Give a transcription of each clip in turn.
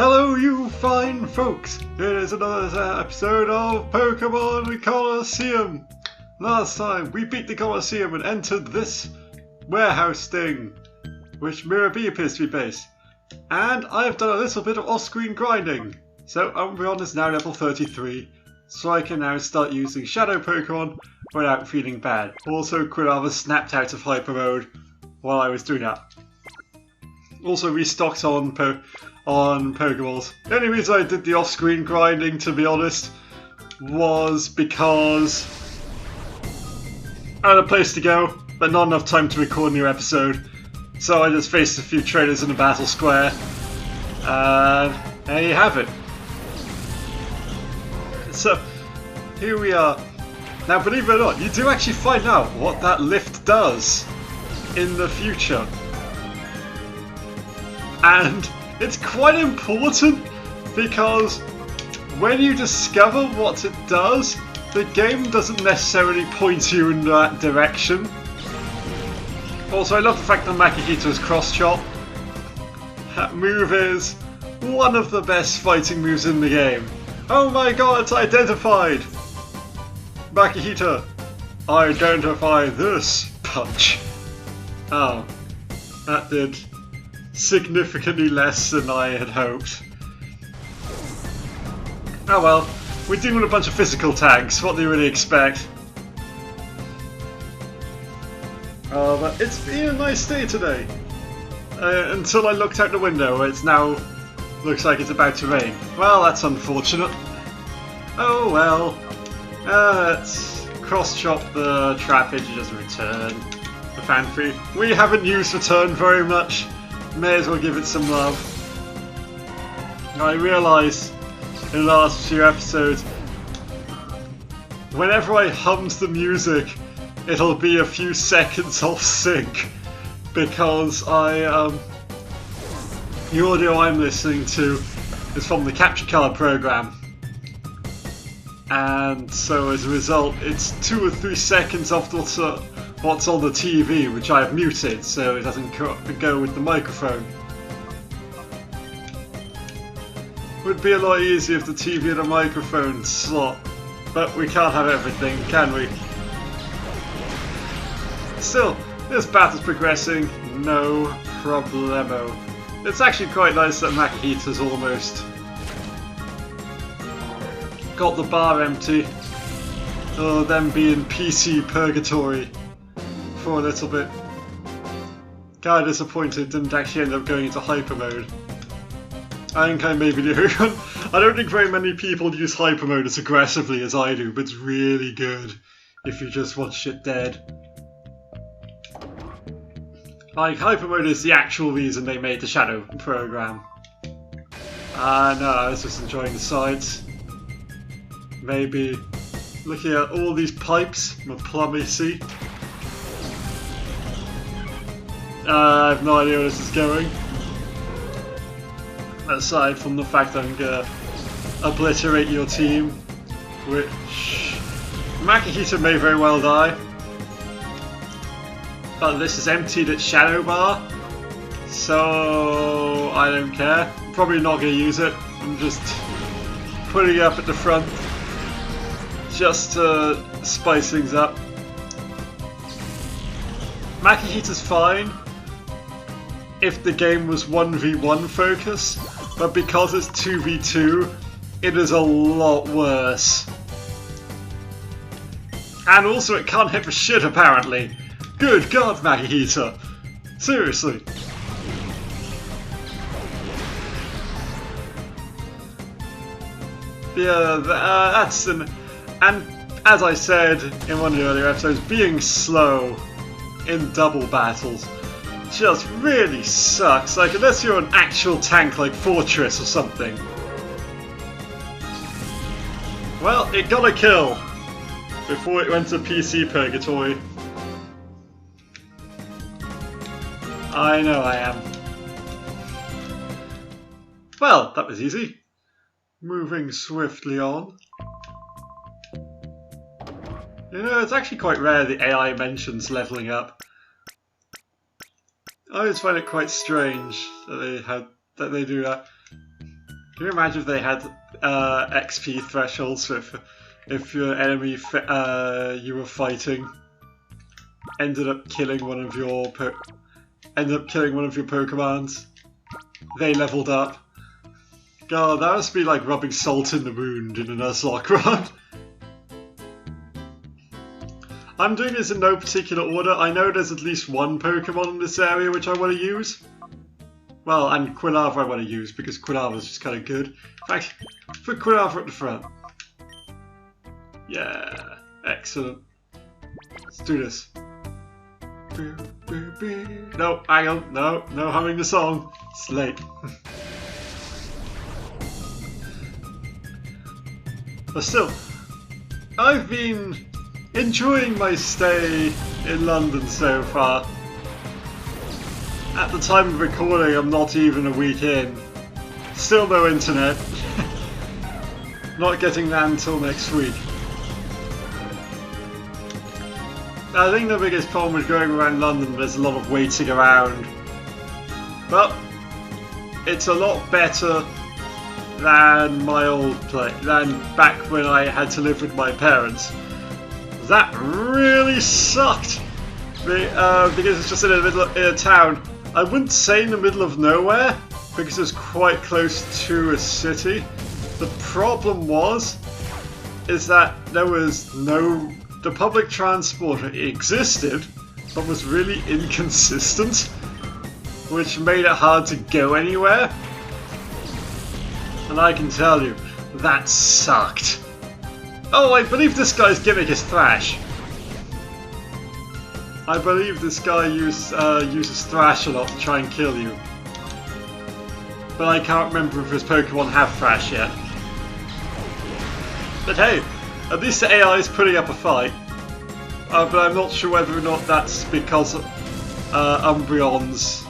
Hello, you fine folks! It is another episode of Pokemon Colosseum. Last time we beat the Colosseum and entered this warehouse thing, which Miror B appears to be based. And I have done a little bit of off-screen grinding, so Umbreon is now level 33, so I can now start using Shadow Pokemon without feeling bad. Also, Quilava snapped out of Hyper Mode while I was doing that. Also restocked on Pokeballs. The only reason I did the off-screen grinding, to be honest, was because I had a place to go, but not enough time to record a new episode. So I just faced a few trainers in the battle square, and there you have it. So, here we are. Now, believe it or not, you do actually find out what that lift does in the future. And it's quite important, because when you discover what it does, the game doesn't necessarily point you in that direction. Also, I love the fact that Makihito's cross chop. That move is one of the best fighting moves in the game. Oh my god, it's identified! Makihito, identify this punch. Oh, that did significantly less than I had hoped. Oh well, we're dealing with a bunch of physical tags, what do you really expect? But it's been a nice day today. Until I looked out the window, it's now looks like it's about to rain. Well, that's unfortunate. Oh well. Let's cross-chop the trappage and just return the Fanfree. We haven't used return very much. May as well give it some love. I realise in the last few episodes, whenever I hummed the music, it'll be a few seconds off sync, because the audio I'm listening to is from the capture card program, and so as a result it's 2 or 3 seconds off what's on the TV, which I have muted so it doesn't go with the microphone. Would be a lot easier if the TV had a microphone slot, but we can't have everything, can we? Still, this battle's progressing, no problemo. It's actually quite nice that Makihito's almost got the bar empty. Oh, them being PC purgatory for a little bit. Kinda disappointed didn't actually end up going into hyper mode. I think I may be the only one. I don't think very many people use hyper mode as aggressively as I do, but it's really good if you just want shit dead. Like, hyper mode is the actual reason they made the Shadow program. No, I was just enjoying the sights. Maybe looking at all these pipes with plummacy. I have no idea where this is going. Aside from the fact that I'm gonna obliterate your team, which Makihito may very well die. But this is emptied at Shadow Bar, so I don't care. I'm probably not going to use it. I'm just putting it up at the front just to spice things up. Makihito's fine if the game was 1v1 focus, but because it's 2v2, it is a lot worse. And also it can't hit for shit apparently. Good God, Makihito! Seriously. Yeah, that's and as I said in one of the earlier episodes, being slow in double battles just really sucks. Like, unless you're an actual tank like Fortress or something. Well, it got a kill before it went to PC purgatory. I know I am. Well, that was easy. Moving swiftly on. You know, it's actually quite rare the AI mentions leveling up. I always find it quite strange that they do that. Can you imagine if they had XP thresholds if your enemy you were fighting ended up killing one of your Pokemons? They leveled up. God, that must be like rubbing salt in the wound in a Nuzlocke run. I'm doing this in no particular order. I know there's at least one Pokemon in this area which I want to use. Well, and Quilava I want to use because Quilava's just kind of good. In fact, put Quilava at the front. Yeah, excellent. Let's do this. No, hang on. No humming the song. It's late. But still, I've been enjoying my stay in London so far. At the time of recording, I'm not even a week in. Still no internet. Not getting that until next week. I think the biggest problem with going around London, there's a lot of waiting around. But it's a lot better than my old place, than back when I had to live with my parents. That really sucked because it's just in a town. I wouldn't say in the middle of nowhere because it's quite close to a city. The problem is that there was the public transport existed, but was really inconsistent, which made it hard to go anywhere. And I can tell you, that sucked. Oh, I believe this guy's gimmick is Thrash. I believe this guy uses Thrash a lot to try and kill you. But I can't remember if his Pokemon have Thrash yet. But hey, at least the AI is putting up a fight. But I'm not sure whether or not that's because Umbreon's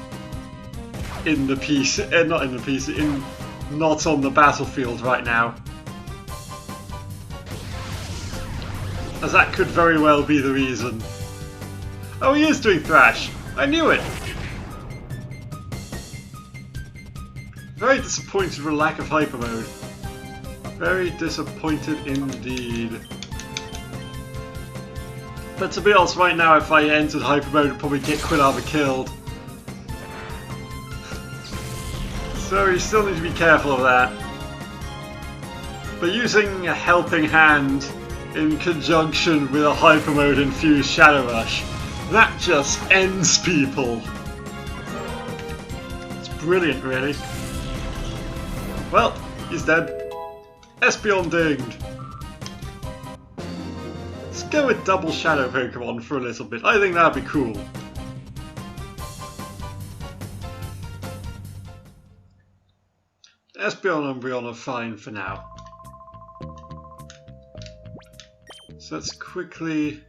in the PC, not on the battlefield right now. As that could very well be the reason. Oh, he is doing Thrash! I knew it! Very disappointed with the lack of Hyper Mode. Very disappointed indeed. But to be honest, right now if I entered Hyper Mode I'd probably get Quilava killed. So you still need to be careful of that. But using a Helping Hand in conjunction with a Hyper Mode infused Shadow Rush, that just ends people. It's brilliant, really. Well, he's dead. Espeon dinged. Let's go with double Shadow Pokemon for a little bit. I think that'd be cool. Espeon and Umbreon are fine for now. So let's quickly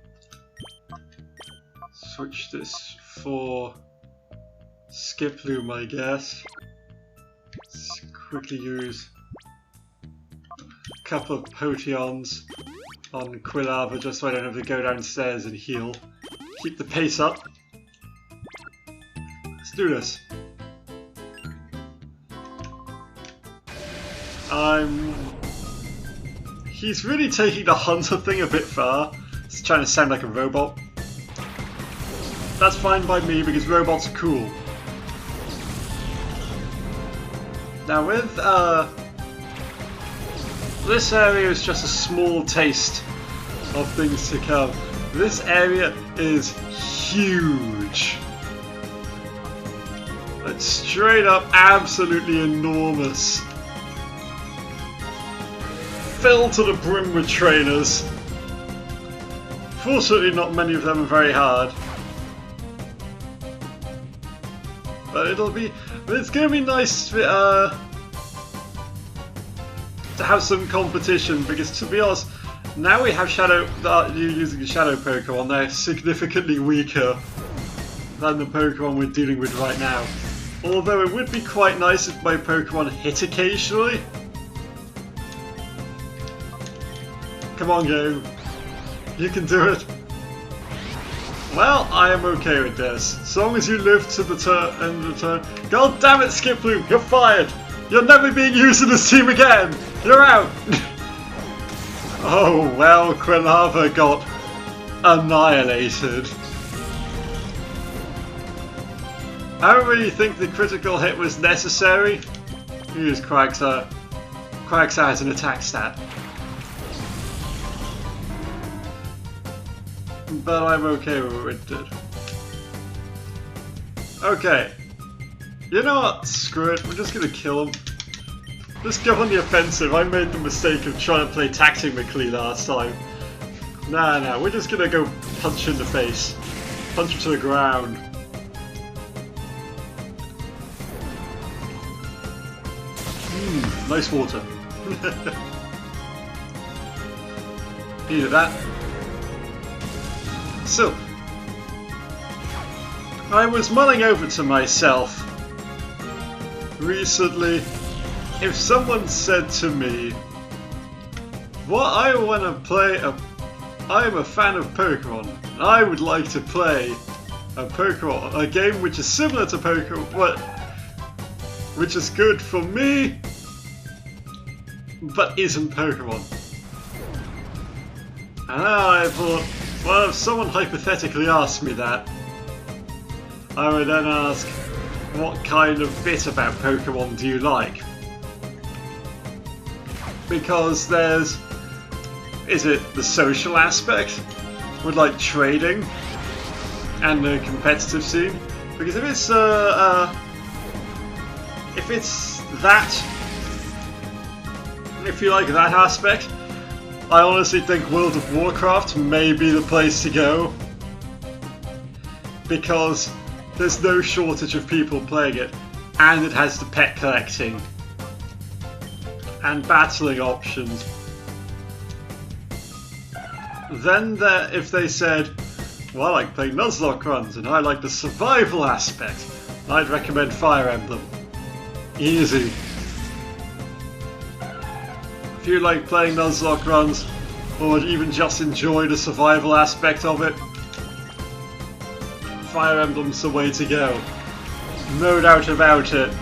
switch this for Skiploom, I guess. Let's quickly use a couple of Potions on Quilava just so I don't have to go downstairs and heal. Keep the pace up. Let's do this. He's really taking the hunter thing a bit far. He's trying to sound like a robot. That's fine by me because robots are cool. Now with this area is just a small taste of things to come. This area is huge. It's straight up absolutely enormous. Filled to the brim with trainers. Fortunately not many of them are very hard. But it's going to be nice to have some competition because, to be honest, now we have using Shadow Pokemon, they're significantly weaker than the Pokemon we're dealing with right now. Although it would be quite nice if my Pokemon hit occasionally. Come on, game. You can do it. Well, I am okay with this. As long as you live to the end of the turn. God damn it, Skiploom, you're fired! You're never being used in this team again! You're out! Oh well, Quilava got annihilated. I don't really think the critical hit was necessary. Use Quagsire. Quagsire has an attack stat. But I'm okay with what it did. Okay. You know what? Screw it. We're just gonna kill him. Just go on the offensive. I made the mistake of trying to play tactically last time. Nah, we're just gonna go punch in the face. Punch him to the ground. Nice water. Needed that. So, I was mulling over to myself recently, if someone said to me, what I want to play, I'm a fan of Pokemon, and I would like to play a game which is similar to Pokemon, which is good for me, but isn't Pokemon. And I thought, well, if someone hypothetically asked me that, I would then ask, what kind of bit about Pokemon do you like? Because there's, is it the social aspect with like trading and the competitive scene? Because if it's that, if you like that aspect, I honestly think World of Warcraft may be the place to go, because there's no shortage of people playing it, and it has the pet collecting and battling options. Then if they said, well, I like playing Nuzlocke runs and I like the survival aspect, I'd recommend Fire Emblem. Easy. If you like playing Nuzlocke runs, or even just enjoy the survival aspect of it, Fire Emblem's the way to go. No doubt about it.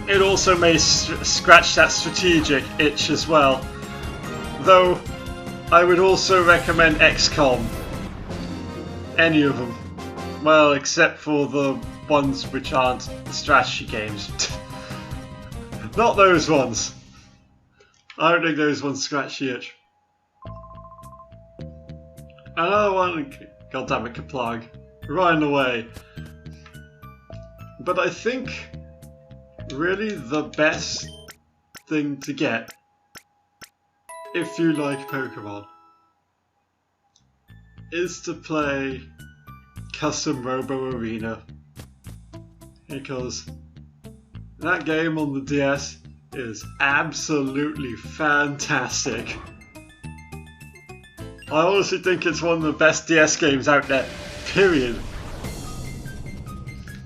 It also may scratch that strategic itch as well. Though, I would also recommend XCOM. Any of them. Well, except for the ones which aren't the strategy games. Not those ones. I don't think those ones scratch the itch. Another one, goddammit, Kaplag, running away. But I think really the best thing to get, if you like Pokemon, is to play Custom Robo Arena. Because that game on the DS is absolutely fantastic. I honestly think it's one of the best DS games out there, period.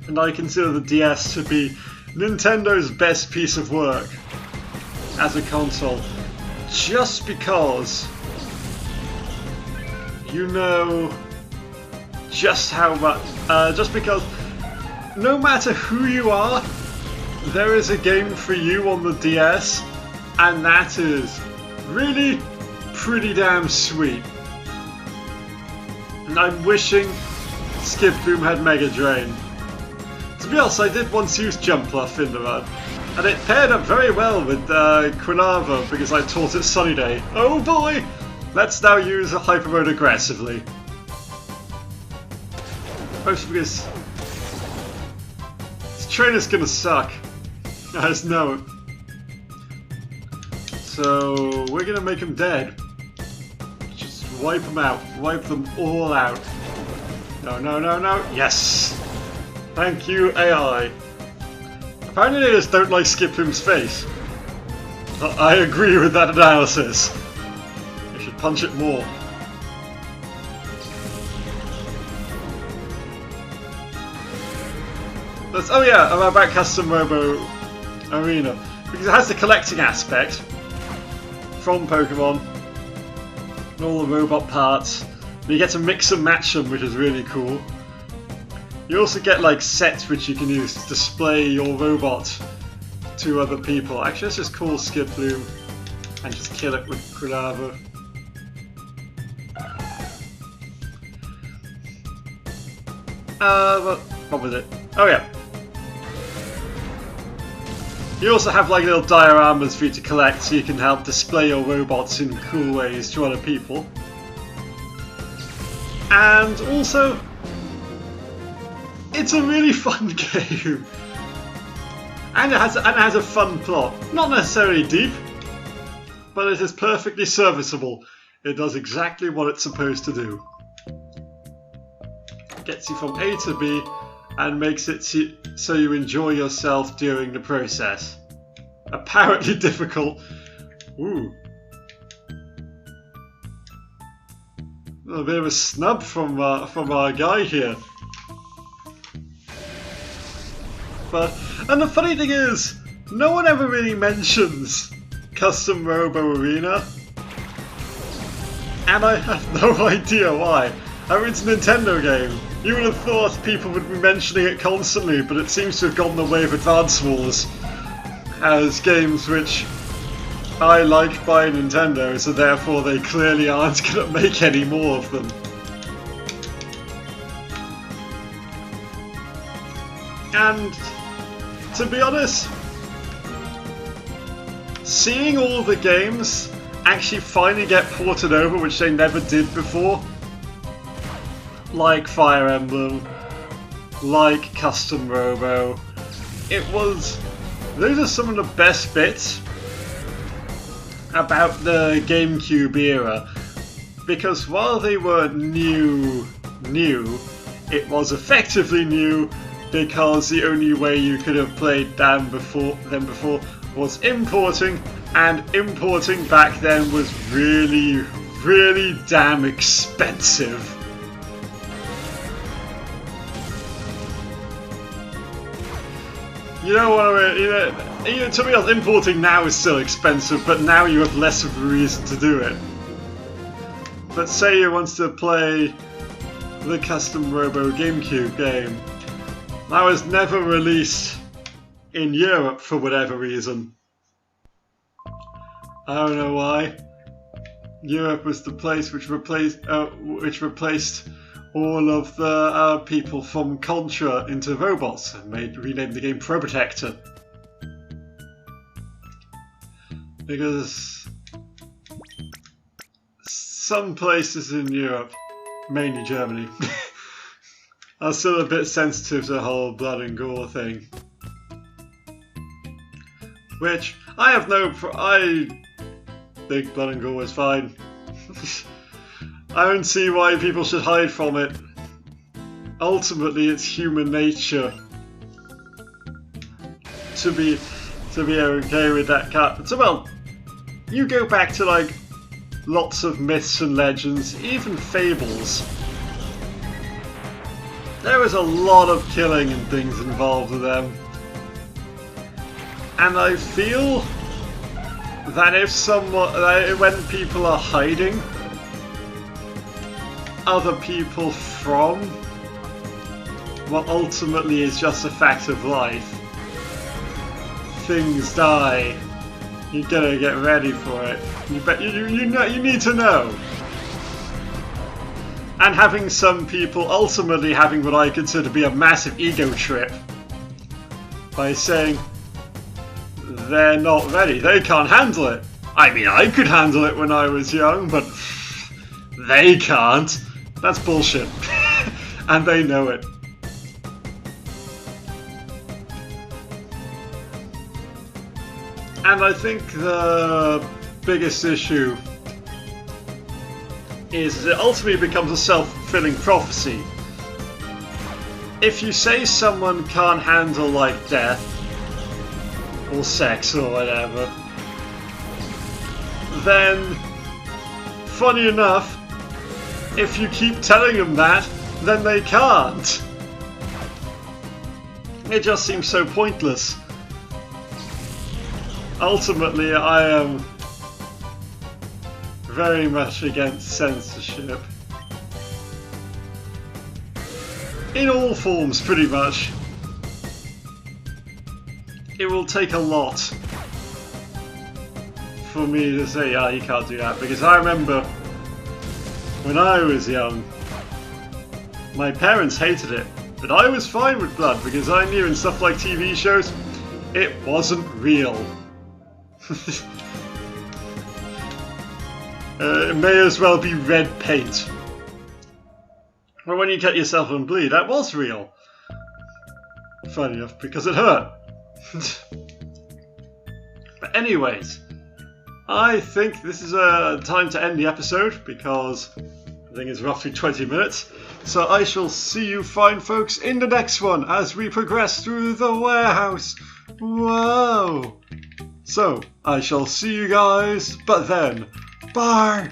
And I consider the DS to be Nintendo's best piece of work as a console, just because you know just how much, just because no matter who you are, there is a game for you on the DS, and that is really pretty damn sweet. And I'm wishing Skip Boom had Mega Drain. To be honest, I did once use Jumpluff in the run, and it paired up very well with Quilava because I taught it Sunny Day. Oh boy! Let's now use a Hyper Mode aggressively. Mostly because this trainer's gonna suck. I just know it. So we're gonna make him dead. Just wipe them out. Wipe them all out. No, no, no, no. Yes! Thank you, AI. Apparently they just don't like Skip Boom's face. I agree with that analysis. I should punch it more. Oh yeah, about Custom Robo Arena. Because it has the collecting aspect from Pokemon. And all the robot parts. And you get to mix and match them, which is really cool. You also get like sets which you can use to display your robot to other people. Actually, let's just call Skip Bloom and just kill it with Cadaver. What was it? Oh yeah. You also have like little dioramas for you to collect so you can help display your robots in cool ways to other people. And also, it's a really fun game. And it has a fun plot. Not necessarily deep, but it is perfectly serviceable. It does exactly what it's supposed to do. Gets you from A to B and makes it so you enjoy yourself during the process. Apparently difficult. Ooh. A bit of a snub from our guy here. And the funny thing is, no one ever really mentions Custom Robo Arena. And I have no idea why. I mean, it's a Nintendo game. You would have thought people would be mentioning it constantly, but it seems to have gone the way of Advance Wars as games which I like by Nintendo, so therefore they clearly aren't going to make any more of them. And to be honest, seeing all the games actually finally get ported over, which they never did before, like Fire Emblem, like Custom Robo, those are some of the best bits about the GameCube era, because while they were new, it was effectively new because the only way you could have played them before was importing, and importing back then was really, really damn expensive. You know what I mean? To be honest, importing now is still expensive, but now you have less of a reason to do it. But say you want to play the Custom Robo GameCube game. That was never released in Europe for whatever reason. I don't know why. Europe was the place which replaced all of the people from Contra into robots and renamed the game Probotector. Because some places in Europe, mainly Germany, are still a bit sensitive to the whole blood and gore thing. Which, I think blood and gore is fine. I don't see why people should hide from it. Ultimately, it's human nature to be okay with that cut. So, well, you go back to like lots of myths and legends, even fables. There was a lot of killing and things involved with them, and I feel that when people are hiding other people from what ultimately is just a fact of life, things die. You gotta get ready for it. You need to know. And having some people ultimately having what I consider to be a massive ego trip by saying they're not ready, they can't handle it. I mean, I could handle it when I was young, but they can't. That's bullshit. And they know it. And I think the biggest issue is it ultimately becomes a self-fulfilling prophecy. If you say someone can't handle like death or sex or whatever, then funny enough, if you keep telling them that, then they can't. It just seems so pointless. Ultimately, I am very much against censorship. in all forms pretty much. It will take a lot for me to say, yeah, you can't do that, because I remember when I was young, my parents hated it, but I was fine with blood because I knew in stuff like TV shows, it wasn't real. It may as well be red paint. But when you cut yourself and bleed, that was real. Funny enough, because it hurt. But anyways, I think this is time to end the episode because I think it's roughly 20 minutes. So I shall see you fine folks in the next one as we progress through the warehouse. Whoa! So I shall see you guys, but then, bye!